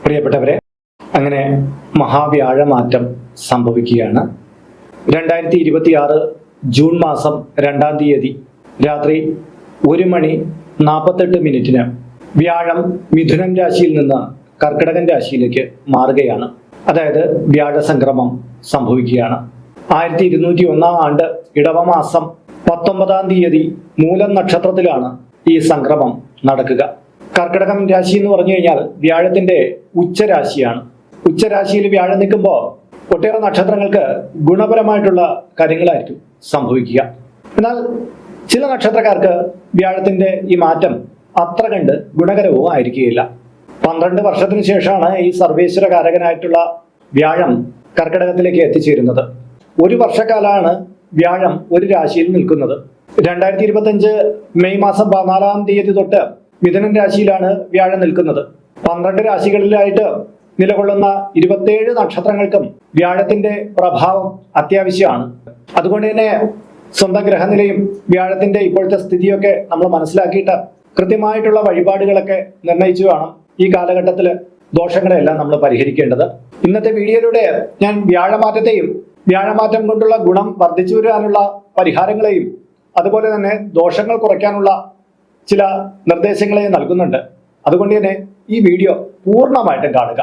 പ്രിയപ്പെട്ടവരെ, അങ്ങനെ മഹാവ്യാഴമാറ്റം സംഭവിക്കുകയാണ്. 2026 ജൂൺ മാസം 2-ാം തീയതി രാത്രി 1:48 വ്യാഴം മിഥുനം രാശിയിൽ നിന്ന് കർക്കിടകൻ രാശിയിലേക്ക് മാറുകയാണ്. അതായത് വ്യാഴസംക്രമം സംഭവിക്കുകയാണ്. 1201 ആണ്ട് ഇടവമാസം 19-ാം തീയതി മൂലം നക്ഷത്രത്തിലാണ് ഈ സംക്രമം നടക്കുക. കർക്കിടകം രാശി എന്ന് പറഞ്ഞു കഴിഞ്ഞാൽ വ്യാഴത്തിന്റെ ഉച്ചരാശിയാണ്. ഉച്ചരാശിയിൽ വ്യാഴം നിൽക്കുമ്പോൾ ഒട്ടേറെ നക്ഷത്രങ്ങൾക്ക് ഗുണപരമായിട്ടുള്ള കാര്യങ്ങളായിരിക്കും സംഭവിക്കുക. എന്നാൽ ചില നക്ഷത്രക്കാർക്ക് വ്യാഴത്തിന്റെ ഈ മാറ്റം അത്ര കണ്ട് ഗുണകരവും ആയിരിക്കുകയില്ല. 12 വർഷത്തിന് ശേഷമാണ് ഈ സർവേശ്വരകാരകനായിട്ടുള്ള വ്യാഴം കർക്കിടകത്തിലേക്ക് എത്തിച്ചേരുന്നത്. ഒരു വർഷക്കാലമാണ് വ്യാഴം ഒരു രാശിയിൽ നിൽക്കുന്നത്. 2025 മെയ് മാസം 14-ാം തീയതി തൊട്ട് മിഥുനം രാശിയിലാണ് വ്യാഴം നിൽക്കുന്നത്. 12 രാശികളിലായിട്ട് നിലകൊള്ളുന്ന 27 നക്ഷത്രങ്ങൾക്കും വ്യാഴത്തിന്റെ പ്രഭാവം അത്യാവശ്യമാണ്. അതുകൊണ്ട് തന്നെ സ്വന്തം ഗ്രഹനിലയും വ്യാഴത്തിന്റെ ഇപ്പോഴത്തെ സ്ഥിതിയൊക്കെ നമ്മൾ മനസ്സിലാക്കിയിട്ട് കൃത്യമായിട്ടുള്ള വഴിപാടുകളൊക്കെ നിർണയിച്ചു വേണം ഈ കാലഘട്ടത്തിൽ ദോഷങ്ങളെല്ലാം നമ്മൾ പരിഹരിക്കേണ്ടത്. ഇന്നത്തെ വീഡിയോയിലൂടെ ഞാൻ വ്യാഴമാറ്റത്തെയും വ്യാഴമാറ്റം കൊണ്ടുള്ള ഗുണം വർദ്ധിച്ചു വരാനുള്ള പരിഹാരങ്ങളെയും അതുപോലെ തന്നെ ദോഷങ്ങൾ കുറയ്ക്കാനുള്ള ചില നിർദ്ദേശങ്ങളെയും നൽകുന്നുണ്ട്. അതുകൊണ്ട് തന്നെ ഈ വീഡിയോ പൂർണ്ണമായിട്ടും കാണുക.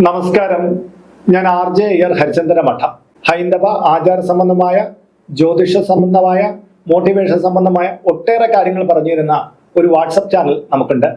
നമസ്കാരം, ഞാൻ RJ അയ്യർ ഹരിചന്ദന മഠം. ഹൈന്ദവ ആചാര സംബന്ധമായ, ജ്യോതിഷ സംബന്ധമായ, മോട്ടിവേഷൻ സംബന്ധമായ ഒട്ടേറെ കാര്യങ്ങൾ പറഞ്ഞു തരുന്ന ഒരു വാട്സപ്പ് ചാനൽ നമുക്കുണ്ട്.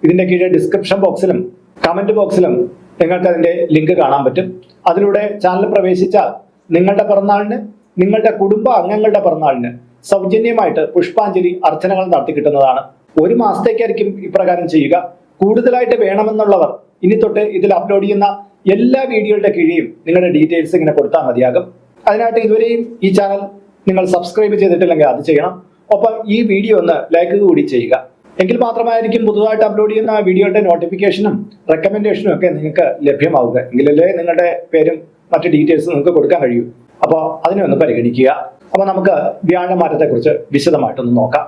ഇതിന്റെ കീഴെ ഡിസ്ക്രിപ്ഷൻ ബോക്സിലും കമന്റ് ബോക്സിലും നിങ്ങൾക്ക് അതിന്റെ ലിങ്ക് കാണാൻ പറ്റും. അതിലൂടെ ചാനൽ പ്രവേശിച്ചാൽ നിങ്ങളുടെ പിറന്നാളിന്, നിങ്ങളുടെ കുടുംബ അംഗങ്ങളുടെ പിറന്നാളിന് സൗജന്യമായിട്ട് പുഷ്പാഞ്ജലി അർച്ചനകൾ നടത്തി കിട്ടുന്നതാണ്. 1 മാസത്തേക്കായിരിക്കും ഇപ്രകാരം ചെയ്യുക. കൂടുതലായിട്ട് വേണമെന്നുള്ളവർ ഇനി തൊട്ട് ഇതിൽ അപ്ലോഡ് ചെയ്യുന്ന എല്ലാ വീഡിയോയുടെ കീഴെയും നിങ്ങളുടെ ഡീറ്റെയിൽസ് ഇങ്ങനെ കൊടുത്താൽ മതിയാകും. അതിനായിട്ട് ഇതുവരെയും ഈ ചാനൽ നിങ്ങൾ സബ്സ്ക്രൈബ് ചെയ്തിട്ടില്ലെങ്കിൽ അത് ചെയ്യണം. ഒപ്പം ഈ വീഡിയോ ഒന്ന് ലൈക്ക് കൂടി ചെയ്യുക. എങ്കിൽ മാത്രമായിരിക്കും പുതുതായിട്ട് അപ്ലോഡ് ചെയ്യുന്ന വീഡിയോയുടെ നോട്ടിഫിക്കേഷനും റെക്കമെൻഡേഷനും ഒക്കെ നിങ്ങൾക്ക് ലഭ്യമാവുക. എങ്കിലല്ലേ നിങ്ങളുടെ പേരും മറ്റു ഡീറ്റെയിൽസും നിങ്ങൾക്ക് കൊടുക്കാൻ കഴിയൂ. അപ്പോൾ അതിനെ ഒന്ന് പരിഗണിക്കുക. അപ്പോൾ നമുക്ക് വ്യാഴമാറ്റത്തെക്കുറിച്ച് വിശദമായിട്ടൊന്ന് നോക്കാം.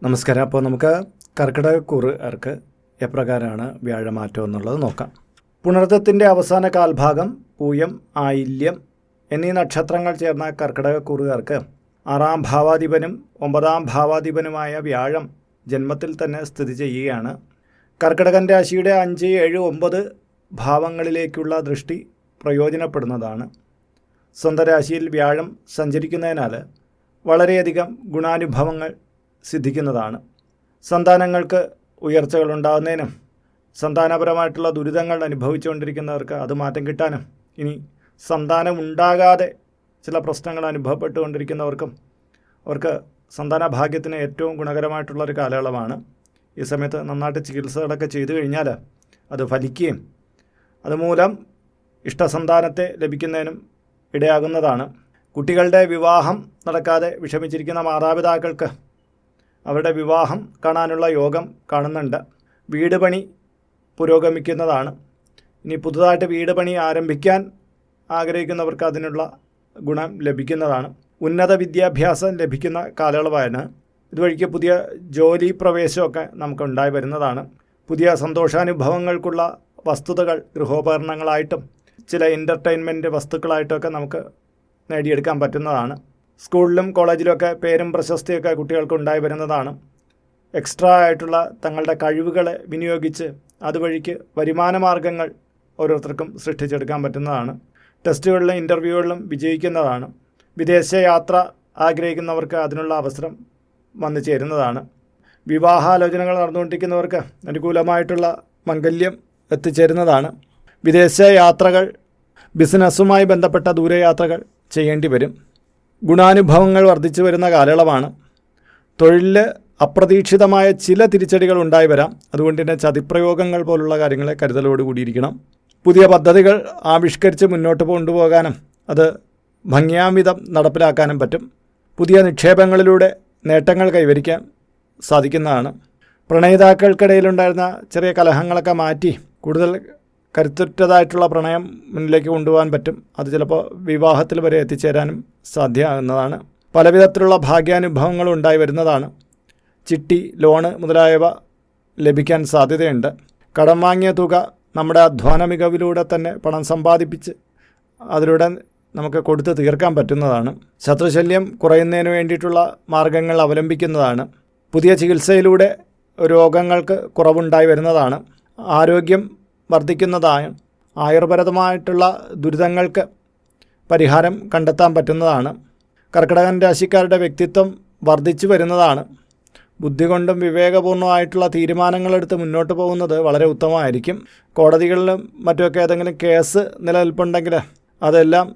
നമസ്കാരം. അപ്പോൾ നമുക്ക് കർക്കിടകക്കൂറുകാർക്ക് എപ്രകാരമാണ് വ്യാഴമാറ്റം എന്നുള്ളത് നോക്കാം. പുണർദത്തിൻ്റെ അവസാന കാൽഭാഗം, പൂയം, ആയില്യം എന്നീ നക്ഷത്രങ്ങൾ ചേർന്ന കർക്കിടകക്കൂറുകാർക്ക് 6-ാം ഭാവാധിപനും 9-ാം ഭാവാധിപനുമായ വ്യാഴം ജന്മത്തിൽ തന്നെ സ്ഥിതി ചെയ്യുകയാണ്. കർക്കിടകൻ രാശിയുടെ 5, 7, 9 ഭാവങ്ങളിലേക്കുള്ള ദൃഷ്ടി പ്രയോജനപ്പെടുന്നതാണ്. സ്വന്തം രാശിയിൽ വ്യാഴം സഞ്ചരിക്കുന്നതിനാൽ വളരെയധികം ഗുണാനുഭവങ്ങൾ സിദ്ധിക്കുന്നതാണ്. സന്താനങ്ങൾക്ക് ഉയർച്ചകൾ ഉണ്ടാകുന്നതിനും സന്താനപരമായിട്ടുള്ള ദുരിതങ്ങൾ അനുഭവിച്ചുകൊണ്ടിരിക്കുന്നവർക്ക് അത് മാറ്റം കിട്ടാനും, ഇനി സന്താനം ഉണ്ടാകാതെ ചില പ്രശ്നങ്ങൾ അനുഭവപ്പെട്ടുകൊണ്ടിരിക്കുന്നവർക്കും അവർക്ക് സന്താന ഭാഗ്യത്തിന് ഏറ്റവും ഗുണകരമായിട്ടുള്ളൊരു കാലയളവാണ്. ഈ സമയത്ത് നന്നായിട്ട് ചികിത്സകളൊക്കെ ചെയ്തു കഴിഞ്ഞാൽ അത് ഫലിക്കുകയും അതുമൂലം ഇഷ്ടസന്താനത്തെ ലഭിക്കുന്നതിനും ഇടയാകുന്നതാണ്. കുട്ടികളുടെ വിവാഹം നടക്കാതെ വിഷമിച്ചിരിക്കുന്ന മാതാപിതാക്കൾക്ക് അവരുടെ വിവാഹം കാണാനുള്ള യോഗം കാണുന്നുണ്ട്. വീട് പണി പുരോഗമിക്കുന്നതാണ്. ഇനി പുതുതായിട്ട് വീട് പണി ആരംഭിക്കാൻ ആഗ്രഹിക്കുന്നവർക്ക് അതിനുള്ള ഗുണം ലഭിക്കുന്നതാണ്. ഉന്നത വിദ്യാഭ്യാസം ലഭിക്കുന്ന കാലയളവാണ്. ഇതുവഴിക്ക് പുതിയ ജോലി പ്രവേശമൊക്കെ നമുക്ക് ഉണ്ടായി വരുന്നതാണ്. പുതിയ സന്തോഷാനുഭവങ്ങൾക്കുള്ള വസ്തുതകൾ ഗൃഹോപകരണങ്ങളായിട്ടും ചില എൻ്റർടൈൻമെൻറ്റ് വസ്തുക്കളായിട്ടൊക്കെ നമുക്ക് നേടിയെടുക്കാൻ പറ്റുന്നതാണ്. സ്കൂളിലും കോളേജിലുമൊക്കെ പേരും പ്രശസ്തിയൊക്കെ കുട്ടികൾക്ക് ഉണ്ടായി വരുന്നതാണ്. എക്സ്ട്രാ ആയിട്ടുള്ള തങ്ങളുടെ കഴിവുകളെ വിനിയോഗിച്ച് അതുവഴിക്ക് വരുമാന മാർഗങ്ങൾ ഓരോരുത്തർക്കും സൃഷ്ടിച്ചെടുക്കാൻ പറ്റുന്നതാണ്. ടെസ്റ്റുകളിലും ഇൻ്റർവ്യൂകളിലും വിജയിക്കുന്നതാണ്. വിദേശ യാത്ര ആഗ്രഹിക്കുന്നവർക്ക് അതിനുള്ള അവസരം വന്നു ചേരുന്നതാണ്. വിവാഹാലോചനകൾ നടന്നുകൊണ്ടിരിക്കുന്നവർക്ക് അനുകൂലമായിട്ടുള്ള മംഗല്യം എത്തിച്ചേരുന്നതാണ്. വിദേശ യാത്രകൾ, ബിസിനസ്സുമായി ബന്ധപ്പെട്ട ദൂരയാത്രകൾ ചെയ്യേണ്ടി വരും. ഗുണാനുഭവങ്ങൾ വർദ്ധിച്ചു വരുന്ന കാലയളവാണ്. തൊഴിലിൽ അപ്രതീക്ഷിതമായ ചില തിരിച്ചടികൾ ഉണ്ടായി വരാം. അതുകൊണ്ട് തന്നെ ചതിപ്രയോഗങ്ങൾ പോലുള്ള കാര്യങ്ങളെ കരുതലോട് കൂടിയിരിക്കണം. പുതിയ പദ്ധതികൾ ആവിഷ്കരിച്ച് മുന്നോട്ട് കൊണ്ടുപോകാനും അത് ഭംഗിയാമിതം നടപ്പിലാക്കാനും പറ്റും. പുതിയ നിക്ഷേപങ്ങളിലൂടെ നേട്ടങ്ങൾ കൈവരിക്കാൻ സാധിക്കുന്നതാണ്. പ്രണയിതാക്കൾക്കിടയിലുണ്ടായിരുന്ന ചെറിയ കലഹങ്ങളൊക്കെ മാറ്റി കൂടുതൽ കരുത്തുറ്റതായിട്ടുള്ള പ്രണയം മുന്നിലേക്ക് കൊണ്ടുപോകാൻ പറ്റും. അത് ചിലപ്പോൾ വിവാഹത്തിൽ വരെ എത്തിച്ചേരാനും സാധ്യമാകുന്നതാണ്. പലവിധത്തിലുള്ള ഭാഗ്യാനുഭവങ്ങളും ഉണ്ടായി വരുന്നതാണ്. ചിട്ടി, ലോണ് മുതലായവ ലഭിക്കാൻ സാധ്യതയുണ്ട്. കടം വാങ്ങിയ തുക നമ്മുടെ അധ്വാന മികവിലൂടെ തന്നെ പണം സമ്പാദിപ്പിച്ച് അതിലൂടെ നമുക്ക് കൊടുത്ത് തീർക്കാൻ പറ്റുന്നതാണ്. ശത്രുശല്യം കുറയുന്നതിന് വേണ്ടിയിട്ടുള്ള മാർഗങ്ങൾ അവലംബിക്കുന്നതാണ്. പുതിയ ചികിത്സയിലൂടെ രോഗങ്ങൾക്ക് കുറവുണ്ടായി വരുന്നതാണ്. ആരോഗ്യം വർദ്ധിക്കുന്നതാണ്. ആയുർപരമായിട്ടുള്ള ദുരിതങ്ങൾക്ക് പരിഹാരം കണ്ടെത്താൻ പറ്റുന്നതാണ്. കർക്കിടകൻ രാശിക്കാരുടെ വ്യക്തിത്വം വർദ്ധിച്ചു വരുന്നതാണ്. ബുദ്ധി കൊണ്ടും വിവേകപൂർണ്ണമായിട്ടുള്ള തീരുമാനങ്ങളെടുത്ത് മുന്നോട്ട് പോകുന്നത് വളരെ ഉത്തമമായിരിക്കും. കോടതികളിലും മറ്റുമൊക്കെ ഏതെങ്കിലും കേസ് നിലനിൽപ്പുണ്ടെങ്കിൽ അതെല്ലാം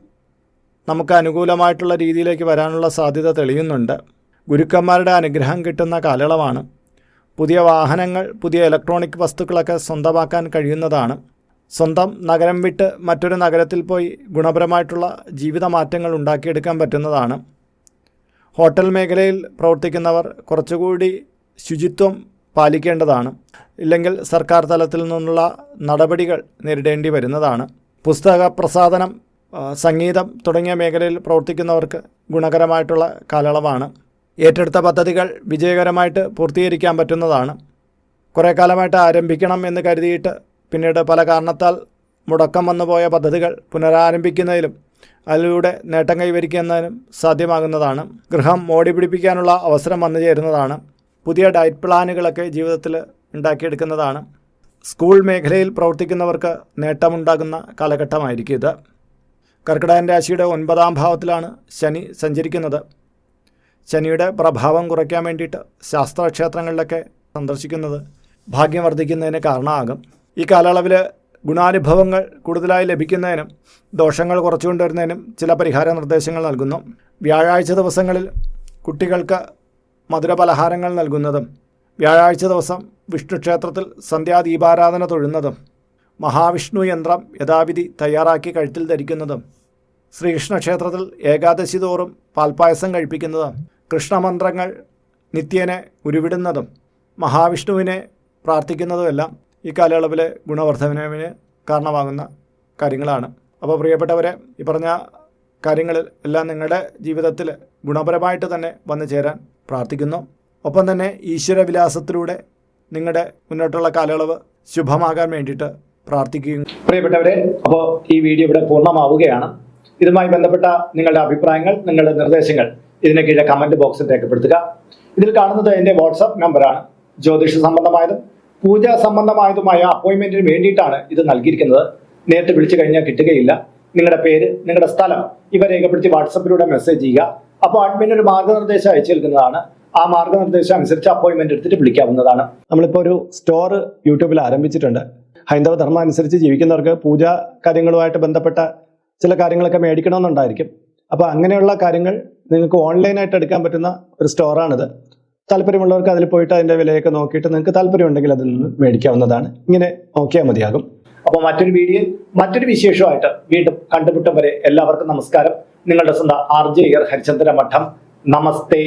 നമുക്ക് അനുകൂലമായിട്ടുള്ള രീതിയിലേക്ക് വരാനുള്ള സാധ്യത തെളിയുന്നുണ്ട്. ഗുരുക്കന്മാരുടെ അനുഗ്രഹം കിട്ടുന്ന കാലയളവാണ്. പുതിയ വാഹനങ്ങൾ, പുതിയ ഇലക്ട്രോണിക് വസ്തുക്കളൊക്കെ സ്വന്തമാക്കാൻ കഴിയുന്നതാണ്. സ്വന്തം നഗരം വിട്ട് മറ്റൊരു നഗരത്തിൽ പോയി ഗുണപരമായിട്ടുള്ള ജീവിത മാറ്റങ്ങൾ ഉണ്ടാക്കിയെടുക്കാൻ പറ്റുന്നതാണ്. ഹോട്ടൽ മേഖലയിൽ പ്രവർത്തിക്കുന്നവർ കുറച്ചുകൂടി ശുചിത്വം പാലിക്കേണ്ടതാണ്. ഇല്ലെങ്കിൽ സർക്കാർ തലത്തിൽ നിന്നുള്ള നടപടികൾ നേരിടേണ്ടി വരുന്നതാണ്. പുസ്തക പ്രസാധനം, സംഗീതം തുടങ്ങിയ മേഖലയിൽ പ്രവർത്തിക്കുന്നവർക്ക് ഗുണകരമായിട്ടുള്ള കാലയളവാണ്. ഏറ്റെടുത്ത പദ്ധതികൾ വിജയകരമായിട്ട് പൂർത്തീകരിക്കാൻ പറ്റുന്നതാണ്. കുറേ കാലമായിട്ട് ആരംഭിക്കണം എന്ന് കരുതിയിട്ട് പിന്നീട് പല കാരണത്താൽ മുടക്കം വന്നുപോയ പദ്ധതികൾ പുനരാരംഭിക്കുന്നതിലും അതിലൂടെ നേട്ടം കൈവരിക്കുന്നതിനും സാധ്യമാകുന്നതാണ്. ഗൃഹം മോടി പിടിപ്പിക്കാനുള്ള അവസരം വന്നു ചേരുന്നതാണ്. പുതിയ ഡയറ്റ് പ്ലാനുകളൊക്കെ ജീവിതത്തിൽ ഉണ്ടാക്കിയെടുക്കുന്നതാണ്. സ്കൂൾ മേഖലയിൽ പ്രവർത്തിക്കുന്നവർക്ക് നേട്ടമുണ്ടാകുന്ന കാലഘട്ടമായിരിക്കും ഇത്. കർക്കിടകൻ രാശിയുടെ 9ാം ഭാവത്തിലാണ് ശനി സഞ്ചരിക്കുന്നത്. ശനിയുടെ പ്രഭാവം കുറയ്ക്കാൻ വേണ്ടിയിട്ട് ശാസ്ത്രക്ഷേത്രങ്ങളിലൊക്കെ സന്ദർശിക്കുന്നത് ഭാഗ്യം വർദ്ധിക്കുന്നതിന് കാരണമാകും. ഈ കാലയളവിൽ ഗുണാനുഭവങ്ങൾ കൂടുതലായി ലഭിക്കുന്നതിനും ദോഷങ്ങൾ കുറച്ചു കൊണ്ടുവരുന്നതിനും ചില പരിഹാര നിർദ്ദേശങ്ങൾ നൽകുന്നു. വ്യാഴാഴ്ച ദിവസങ്ങളിൽ കുട്ടികൾക്ക് മധുരപലഹാരങ്ങൾ നൽകുന്നതും, വ്യാഴാഴ്ച ദിവസം വിഷ്ണു ക്ഷേത്രത്തിൽ സന്ധ്യാദീപാരാധന തൊഴുന്നതും, മഹാവിഷ്ണു യന്ത്രം യഥാവിധി തയ്യാറാക്കി കഴുത്തിൽ ധരിക്കുന്നതും, ശ്രീകൃഷ്ണ ക്ഷേത്രത്തിൽ ഏകാദശി തോറും പാൽപ്പായസം കഴിപ്പിക്കുന്നതും, കൃഷ്ണമന്ത്രങ്ങൾ നിത്യേനെ ഉരുവിടുന്നതും, മഹാവിഷ്ണുവിനെ പ്രാർത്ഥിക്കുന്നതുമെല്ലാം ഈ കാലയളവിൽ ഗുണവർദ്ധനവിന് കാരണമാകുന്ന കാര്യങ്ങളാണ്. അപ്പോൾ പ്രിയപ്പെട്ടവരെ, ഈ പറഞ്ഞ കാര്യങ്ങളിൽ എല്ലാം നിങ്ങളുടെ ജീവിതത്തിൽ ഗുണപരമായിട്ട് തന്നെ വന്നു ചേരാൻ പ്രാർത്ഥിക്കുന്നു. ഒപ്പം തന്നെ ഈശ്വരവിലാസത്തിലൂടെ നിങ്ങളുടെ മുന്നോട്ടുള്ള കാലയളവ് ശുഭമാകാൻ വേണ്ടിയിട്ട് പ്രാർത്ഥിക്കുകയും. പ്രിയപ്പെട്ടവരെ, അപ്പോൾ ഈ വീഡിയോ ഇവിടെ പൂർണ്ണമാവുകയാണ്. ഇതുമായി ബന്ധപ്പെട്ട നിങ്ങളുടെ അഭിപ്രായങ്ങൾ, നിങ്ങളുടെ നിർദ്ദേശങ്ങൾ ഇതിന് കീഴെ കമൻറ്റ് ബോക്സിൽ രേഖപ്പെടുത്തുക. ഇതിൽ കാണുന്നത് എൻ്റെ വാട്സാപ്പ് നമ്പറാണ്. ജ്യോതിഷ സംബന്ധമായതും പൂജാ സംബന്ധമായതുമായ അപ്പോയിൻമെൻറ്റിന് വേണ്ടിയിട്ടാണ് ഇത് നൽകിയിരിക്കുന്നത്. നേരിട്ട് വിളിച്ചു കഴിഞ്ഞാൽ കിട്ടുകയില്ല. നിങ്ങളുടെ പേര്, നിങ്ങളുടെ സ്ഥലം ഇവ രേഖപ്പെടുത്തി വാട്സപ്പിലൂടെ മെസ്സേജ് ചെയ്യുക. അപ്പോൾ അഡ്മിൻ ഒരു മാർഗ്ഗനിർദ്ദേശം അയച്ചു നൽകുന്നതാണ്. ആ മാർഗ്ഗനിർദ്ദേശം അനുസരിച്ച് അപ്പോയിൻമെന്റ് എടുത്തിട്ട് വിളിക്കാവുന്നതാണ്. നമ്മളിപ്പോൾ ഒരു സ്റ്റോർ യൂട്യൂബിൽ ആരംഭിച്ചിട്ടുണ്ട്. ഹൈന്ദവ ധർമ്മം അനുസരിച്ച് ജീവിക്കുന്നവർക്ക് പൂജാ കാര്യങ്ങളുമായിട്ട് ബന്ധപ്പെട്ട ചില കാര്യങ്ങളൊക്കെ മേടിക്കണമെന്നുണ്ടായിരിക്കും. അപ്പോൾ അങ്ങനെയുള്ള കാര്യങ്ങൾ നിങ്ങൾക്ക് ഓൺലൈനായിട്ട് എടുക്കാൻ പറ്റുന്ന ഒരു സ്റ്റോറാണിത്. താല്പര്യമുള്ളവർക്ക് അതിൽ പോയിട്ട് അതിൻ്റെ വിലയൊക്കെ നോക്കിയിട്ട് നിങ്ങൾക്ക് താല്പര്യമുണ്ടെങ്കിൽ അതിൽ നിന്ന് മേടിക്കാവുന്നതാണ്. ഇങ്ങനെ നോക്കിയാൽ മതിയാകും. അപ്പോൾ മറ്റൊരു വീഡിയോയിൽ മറ്റൊരു വിശേഷമായിട്ട് വീണ്ടും കണ്ടുമുട്ടും വരെ എല്ലാവർക്കും നമസ്കാരം. നിങ്ങളുടെ സ്വന്തം RJ ഹരിചന്ദ്ര മഠം. നമസ്തേ.